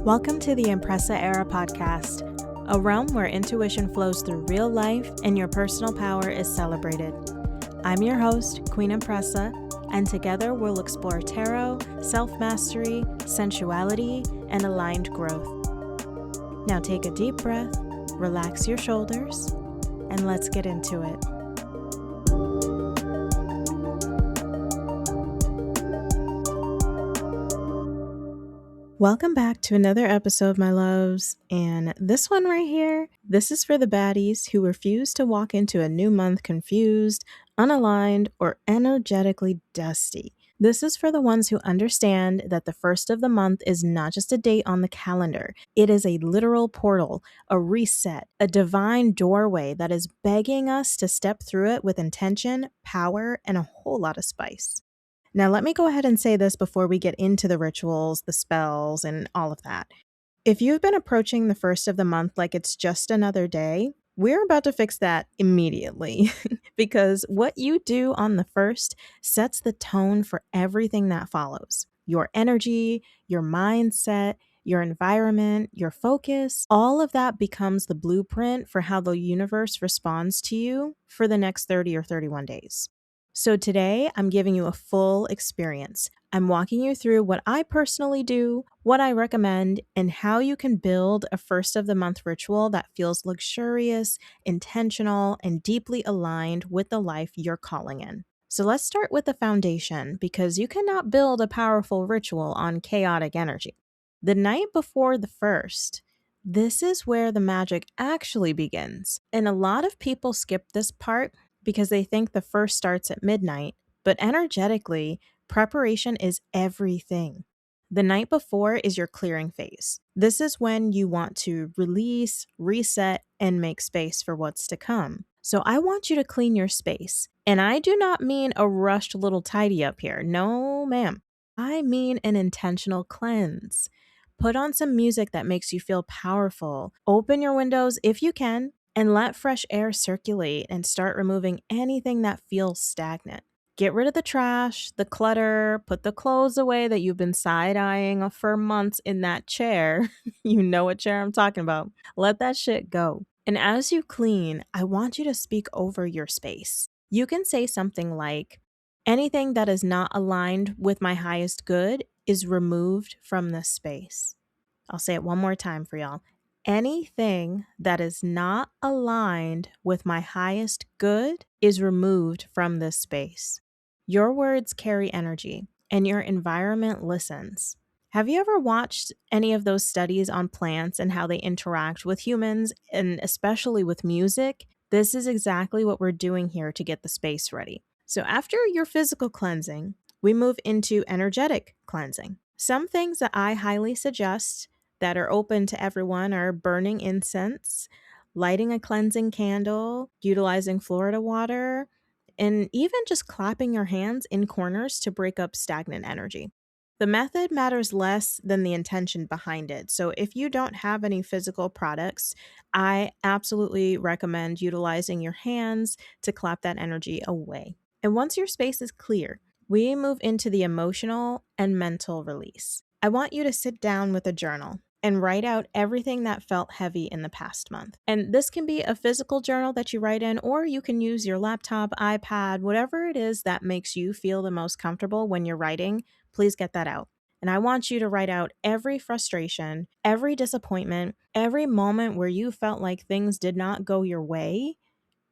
Welcome to the Impressa Era podcast, a realm where intuition flows through real life and your personal power is celebrated. I'm your host, Queen Impressa, and together we'll explore tarot, self-mastery, sensuality, and aligned growth. Now take a deep breath, relax your shoulders, and let's get into it. Welcome back to another episode, my loves, and this one right here, this is for the baddies who refuse to walk into a new month confused, unaligned, or energetically dusty. This is for the ones who understand that the first of the month is not just a date on the calendar. It is a literal portal, a reset, a divine doorway that is begging us to step through it with intention, power, and a whole lot of spice. Now, let me go ahead and say this before we get into the rituals, the spells, and all of that. If you've been approaching the first of the month like it's just another day, we're about to fix that immediately because what you do on the first sets the tone for everything that follows. Your energy, your mindset, your environment, your focus, all of that becomes the blueprint for how the universe responds to you for the next 30 or 31 days. So today, I'm giving you a full experience. I'm walking you through what I personally do, what I recommend, and how you can build a first of the month ritual that feels luxurious, intentional, and deeply aligned with the life you're calling in. So let's start with the foundation because you cannot build a powerful ritual on chaotic energy. The night before the first, this is where the magic actually begins. And a lot of people skip this part because they think the first starts at midnight, but energetically, preparation is everything. The night before is your clearing phase. This is when you want to release, reset, and make space for what's to come. So I want you to clean your space. And I do not mean a rushed little tidy up here. No, ma'am. I mean an intentional cleanse. Put on some music that makes you feel powerful. Open your windows if you can, and let fresh air circulate and start removing anything that feels stagnant. Get rid of the trash, the clutter, put the clothes away that you've been side-eyeing for months in that chair. You know what chair I'm talking about. Let that shit go. And as you clean, I want you to speak over your space. You can say something like, anything that is not aligned with my highest good is removed from this space. I'll say it one more time for y'all. Anything that is not aligned with my highest good is removed from this space. Your words carry energy, and your environment listens. Have you ever watched any of those studies on plants and how they interact with humans, and especially with music? This is exactly what we're doing here to get the space ready. So after your physical cleansing, we move into energetic cleansing. Some things that I highly suggest that are open to everyone are burning incense, lighting a cleansing candle, utilizing Florida water, and even just clapping your hands in corners to break up stagnant energy. The method matters less than the intention behind it. So if you don't have any physical products, I absolutely recommend utilizing your hands to clap that energy away. And once your space is clear, we move into the emotional and mental release. I want you to sit down with a journal and write out everything that felt heavy in the past month. And this can be a physical journal that you write in, or you can use your laptop, iPad, whatever it is that makes you feel the most comfortable when you're writing. Please get that out. And I want you to write out every frustration, every disappointment, every moment where you felt like things did not go your way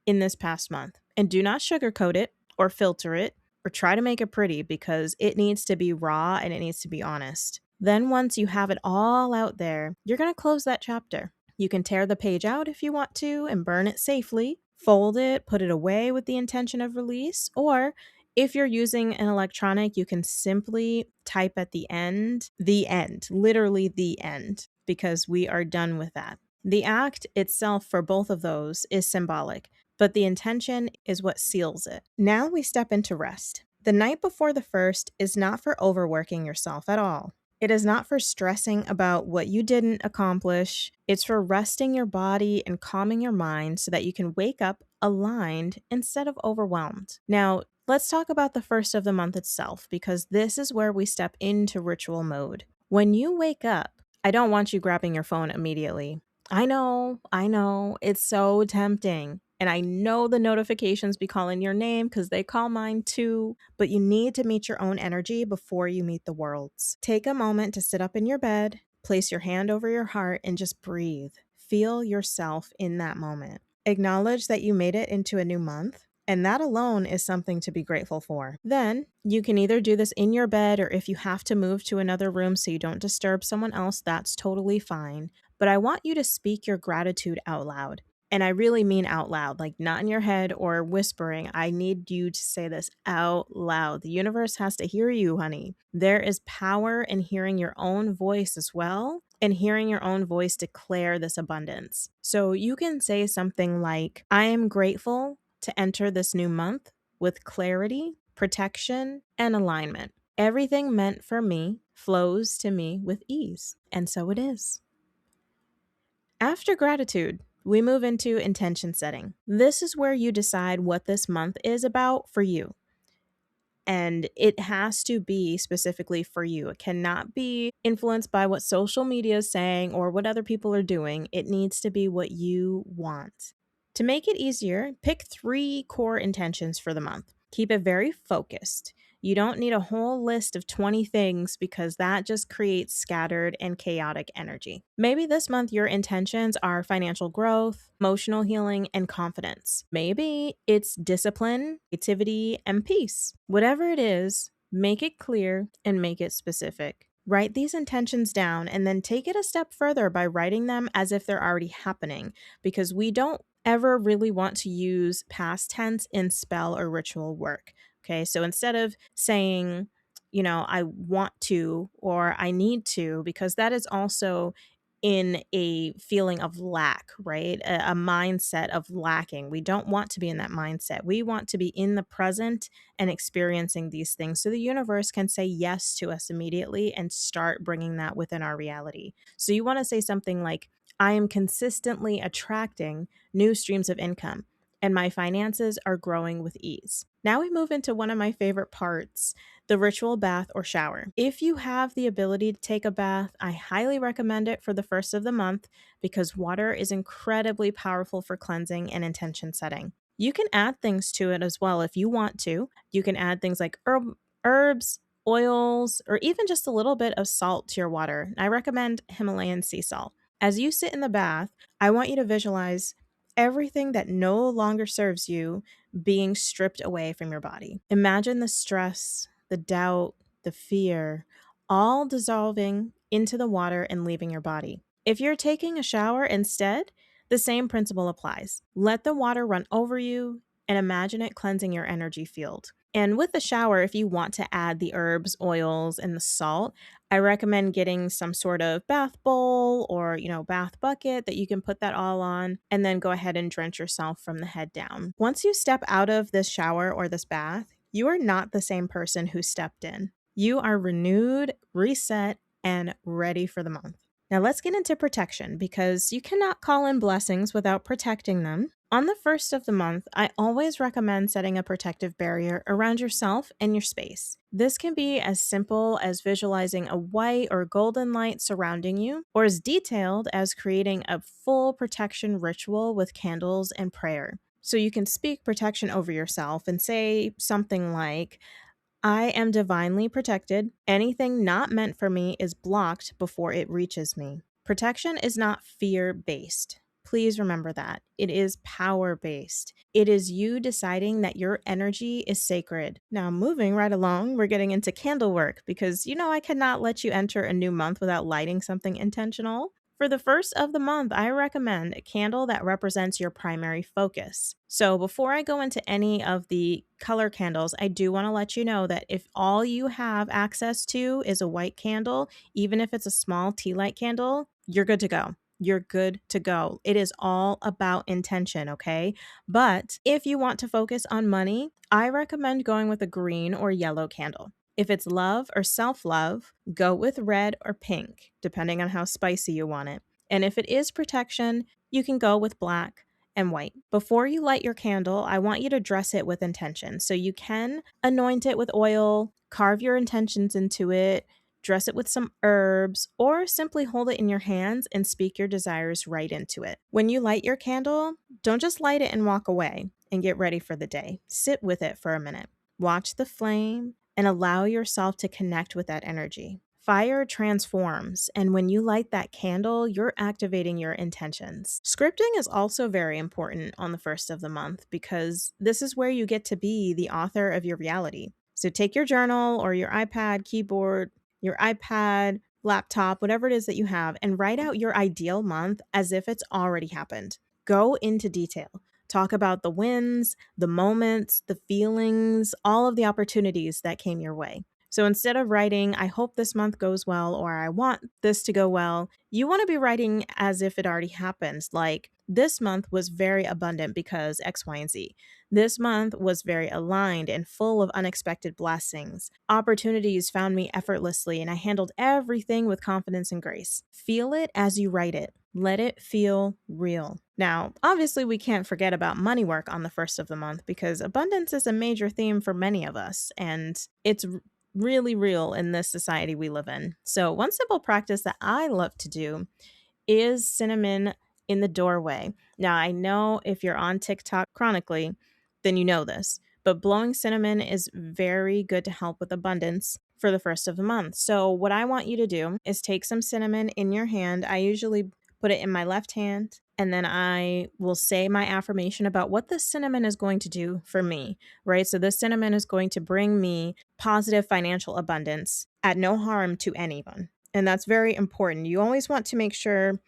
in this past month. And do not sugarcoat it or filter it or try to make it pretty because it needs to be raw and it needs to be honest. Then once you have it all out there, you're going to close that chapter. You can tear the page out if you want to and burn it safely, fold it, put it away with the intention of release, or if you're using an electronic, you can simply type at the end, literally the end, because we are done with that. The act itself for both of those is symbolic, but the intention is what seals it. Now we step into rest. The night before the first is not for overworking yourself at all. It is not for stressing about what you didn't accomplish. It's for resting your body and calming your mind so that you can wake up aligned instead of overwhelmed. Now, let's talk about the first of the month itself, because this is where we step into ritual mode. When you wake up, I don't want you grabbing your phone immediately. I know, it's so tempting. And I know the notifications be calling your name because they call mine too. But you need to meet your own energy before you meet the world's. Take a moment to sit up in your bed, place your hand over your heart, and just breathe. Feel yourself in that moment. Acknowledge that you made it into a new month. And that alone is something to be grateful for. Then you can either do this in your bed, or if you have to move to another room so you don't disturb someone else, that's totally fine. But I want you to speak your gratitude out loud. And I really mean out loud, like not in your head or whispering. I need you to say this out loud. The universe has to hear you, honey. There is power in hearing your own voice as well, and hearing your own voice declare this abundance. So you can say something like, I am grateful to enter this new month with clarity, protection, and alignment. Everything meant for me flows to me with ease. And so it is. After gratitude, we move into intention setting. This is where you decide what this month is about for you. And it has to be specifically for you. It cannot be influenced by what social media is saying or what other people are doing. It needs to be what you want. To make it easier, pick 3 core intentions for the month. Keep it very focused. You don't need a whole list of 20 things because that just creates scattered and chaotic energy. Maybe this month your intentions are financial growth, emotional healing, and confidence. Maybe it's discipline, creativity, and peace. Whatever it is, make it clear and make it specific. Write these intentions down and then take it a step further by writing them as if they're already happening, because we don't ever really want to use past tense in spell or ritual work. Okay, so instead of saying, I want to or I need to, because that is also in a feeling of lack, right? A mindset of lacking. We don't want to be in that mindset. We want to be in the present and experiencing these things so the universe can say yes to us immediately and start bringing that within our reality. So you want to say something like, I am consistently attracting new streams of income, and my finances are growing with ease. Now we move into one of my favorite parts, the ritual bath or shower. If you have the ability to take a bath, I highly recommend it for the first of the month because water is incredibly powerful for cleansing and intention setting. You can add things to it as well if you want to. You can add things like herbs, oils, or even just a little bit of salt to your water. I recommend Himalayan sea salt. As you sit in the bath, I want you to visualize everything that no longer serves you being stripped away from your body. Imagine the stress, the doubt, the fear, all dissolving into the water and leaving your body. If you're taking a shower instead, the same principle applies. Let the water run over you and imagine it cleansing your energy field. And with the shower, if you want to add the herbs, oils, and the salt, I recommend getting some sort of bath bowl or, bath bucket that you can put that all on and then go ahead and drench yourself from the head down. Once you step out of this shower or this bath, you are not the same person who stepped in. You are renewed, reset, and ready for the month. Now let's get into protection because you cannot call in blessings without protecting them. On the first of the month, I always recommend setting a protective barrier around yourself and your space. This can be as simple as visualizing a white or golden light surrounding you, or as detailed as creating a full protection ritual with candles and prayer. So you can speak protection over yourself and say something like, I am divinely protected. Anything not meant for me is blocked before it reaches me. Protection is not fear-based. Please remember that. It is power-based. It is you deciding that your energy is sacred. Now, moving right along, we're getting into candle work because I cannot let you enter a new month without lighting something intentional. For the first of the month, I recommend a candle that represents your primary focus. So before I go into any of the color candles, I do want to let you know that if all you have access to is a white candle, even if it's a small tea light candle, you're good to go. You're good to go. It is all about intention, okay? But if you want to focus on money, I recommend going with a green or yellow candle. If it's love or self-love, go with red or pink, depending on how spicy you want it. And if it is protection, you can go with black and white. Before you light your candle, I want you to dress it with intention. So you can anoint it with oil, carve your intentions into it, dress it with some herbs, or simply hold it in your hands and speak your desires right into it. When you light your candle, don't just light it and walk away and get ready for the day. Sit with it for a minute. Watch the flame and allow yourself to connect with that energy. Fire transforms, and when you light that candle, you're activating your intentions. Scripting is also very important on the first of the month because this is where you get to be the author of your reality. So take your journal or your iPad, keyboard, your iPad, laptop, whatever it is that you have, and write out your ideal month as if it's already happened. Go into detail. Talk about the wins, the moments, the feelings, all of the opportunities that came your way. So instead of writing, I hope this month goes well, or I want this to go well, you want to be writing as if it already happened. Like, this month was very abundant because X, Y, and Z. This month was very aligned and full of unexpected blessings. Opportunities found me effortlessly, and I handled everything with confidence and grace. Feel it as you write it. Let it feel real. Now, obviously, we can't forget about money work on the first of the month because abundance is a major theme for many of us, and it's really real in this society we live in. So, one simple practice that I love to do is cinnamon in the doorway. Now, I know if you're on TikTok chronically, then you know this, but blowing cinnamon is very good to help with abundance for the first of the month. So, what I want you to do is take some cinnamon in your hand. I usually put it in my left hand, and then I will say my affirmation about what the cinnamon is going to do for me, right? So, this cinnamon is going to bring me positive financial abundance at no harm to anyone. And that's very important. You always want to make sure,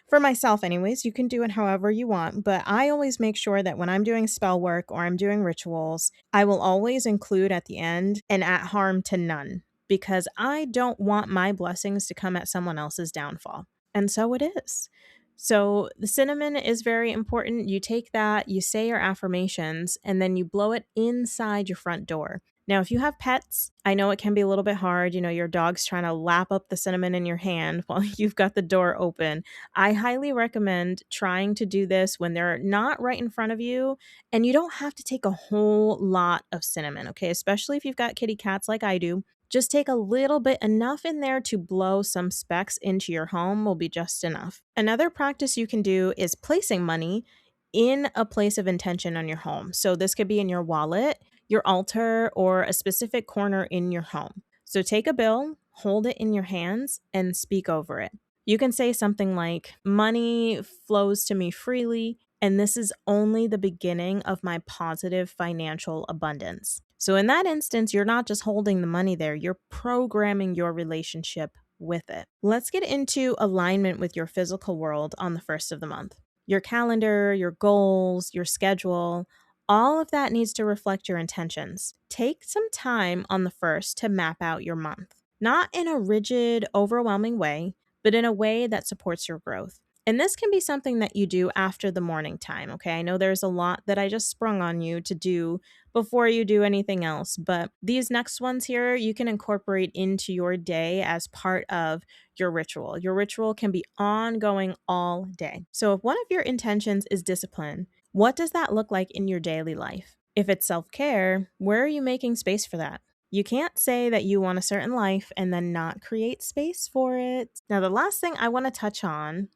for myself, anyways, you can do it however you want, but I always make sure that when I'm doing spell work or I'm doing rituals, I will always include at the end an at harm to none because I don't want my blessings to come at someone else's downfall. And so it is. So the cinnamon is very important. You take that, you say your affirmations, and then you blow it inside your front door. Now, if you have pets, I know it can be a little bit hard. You know, your dog's trying to lap up the cinnamon in your hand while you've got the door open. I highly recommend trying to do this when they're not right in front of you, and you don't have to take a whole lot of cinnamon, okay? Especially if you've got kitty cats like I do. Just take a little bit, enough in there to blow some specks into your home will be just enough. Another practice you can do is placing money in a place of intention on your home. So this could be in your wallet, your altar, or a specific corner in your home. So take a bill, hold it in your hands, and speak over it. You can say something like, money flows to me freely, and this is only the beginning of my positive financial abundance. So in that instance, you're not just holding the money there, you're programming your relationship with it. Let's get into alignment with your physical world on the first of the month. Your calendar, your goals, your schedule, all of that needs to reflect your intentions. Take some time on the first to map out your month, not in a rigid, overwhelming way, but in a way that supports your growth. And this can be something that you do after the morning time, okay? I know there's a lot that I just sprung on you to do before you do anything else, but these next ones here, you can incorporate into your day as part of your ritual. Your ritual can be ongoing all day. So if one of your intentions is discipline, what does that look like in your daily life? If it's self-care, where are you making space for that? You can't say that you want a certain life and then not create space for it. Now, the last thing I want to touch on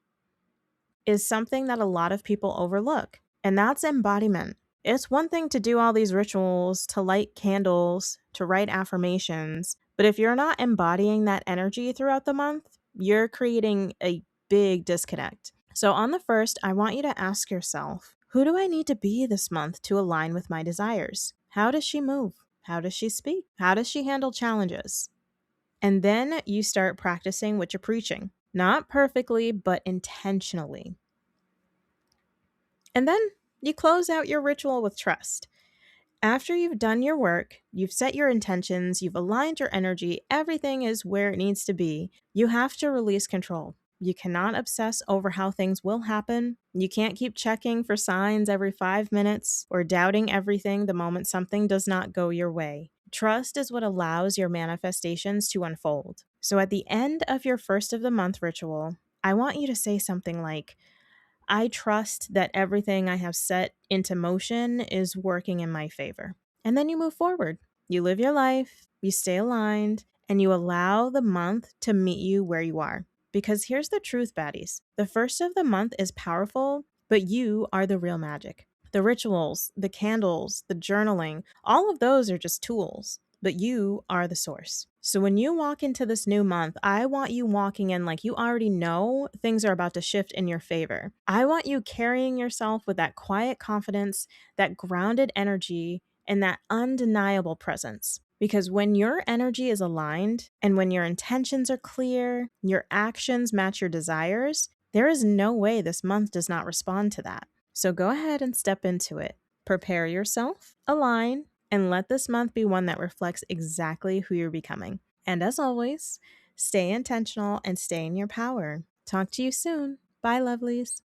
is something that a lot of people overlook, and that's embodiment. It's one thing to do all these rituals, to light candles, to write affirmations, but if you're not embodying that energy throughout the month, you're creating a big disconnect. So on the first, I want you to ask yourself, who do I need to be this month to align with my desires? How does she move? How does she speak? How does she handle challenges? And then you start practicing what you're preaching. Not perfectly, but intentionally. And then you close out your ritual with trust. After you've done your work, you've set your intentions, you've aligned your energy, everything is where it needs to be, you have to release control. You cannot obsess over how things will happen. You can't keep checking for signs every 5 minutes or doubting everything the moment something does not go your way. Trust is what allows your manifestations to unfold. So at the end of your first of the month ritual, I want you to say something like, I trust that everything I have set into motion is working in my favor. And then you move forward. You live your life, you stay aligned, and you allow the month to meet you where you are. Because here's the truth, baddies. The first of the month is powerful, but you are the real magic. The rituals, the candles, the journaling, all of those are just tools, but you are the source. So when you walk into this new month, I want you walking in like you already know things are about to shift in your favor. I want you carrying yourself with that quiet confidence, that grounded energy, and that undeniable presence. Because when your energy is aligned and when your intentions are clear, your actions match your desires, there is no way this month does not respond to that. So go ahead and step into it. Prepare yourself, align, and let this month be one that reflects exactly who you're becoming. And as always, stay intentional and stay in your power. Talk to you soon. Bye, lovelies.